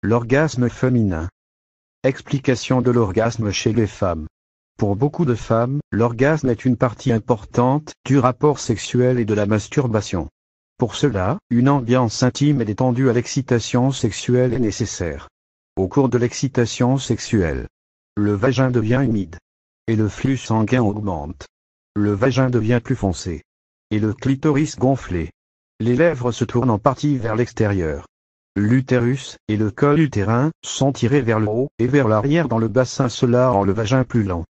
L'orgasme féminin. Explication de l'orgasme chez les femmes. Pour beaucoup de femmes, l'orgasme est une partie importante du rapport sexuel et de la masturbation. Pour cela, une ambiance intime et détendue à l'excitation sexuelle est nécessaire. Au cours de l'excitation sexuelle, le vagin devient humide et le flux sanguin augmente. Le vagin devient plus foncé et le clitoris gonflé. Les lèvres se tournent en partie vers l'extérieur. L'utérus et le col utérin sont tirés vers le haut et vers l'arrière dans le bassin, cela rend le vagin plus lent.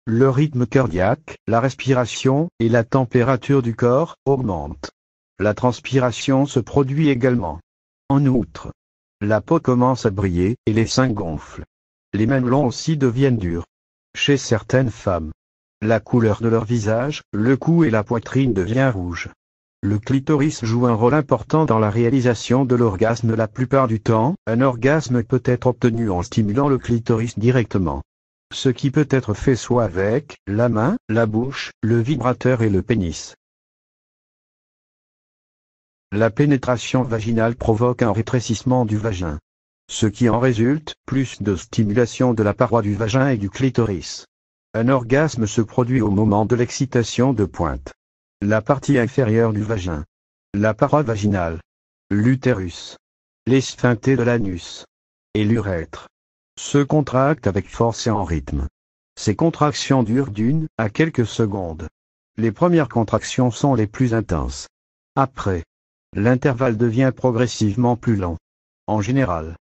Le rythme cardiaque, la respiration et la température du corps augmentent. La transpiration se produit également. En outre, la peau commence à briller et les seins gonflent. Les mamelons aussi deviennent durs. Chez certaines femmes, la couleur de leur visage, le cou et la poitrine devient rouge. Le clitoris joue un rôle important dans la réalisation de l'orgasme. La plupart du temps, un orgasme peut être obtenu en stimulant le clitoris directement. Ce qui peut être fait soit avec la main, la bouche, le vibrateur et le pénis. La pénétration vaginale provoque un rétrécissement du vagin. Ce qui en résulte, plus de stimulation de la paroi du vagin et du clitoris. Un orgasme se produit au moment de l'excitation de pointe. La partie inférieure du vagin, la paroi vaginale, l'utérus, les sphincters de l'anus et l'urètre se contractent avec force et en rythme. Ces contractions durent d'1 à quelques secondes. Les premières contractions sont les plus intenses. Après, l'intervalle devient progressivement plus lent. En général,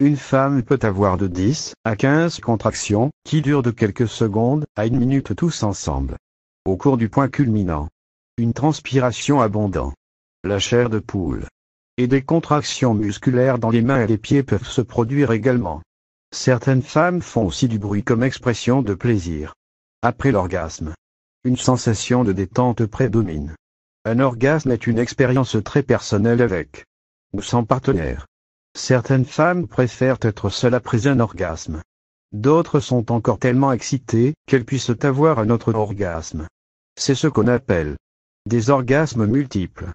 une femme peut avoir de 10 à 15 contractions qui durent de quelques secondes à 1 minute tous ensemble. Au cours du point culminant, une transpiration abondante, la chair de poule, et des contractions musculaires dans les mains et les pieds peuvent se produire également. Certaines femmes font aussi du bruit comme expression de plaisir. Après l'orgasme, une sensation de détente prédomine. Un orgasme est une expérience très personnelle avec ou sans partenaire. Certaines femmes préfèrent être seules après un orgasme. D'autres sont encore tellement excitées qu'elles puissent avoir un autre orgasme. C'est ce qu'on appelle des orgasmes multiples.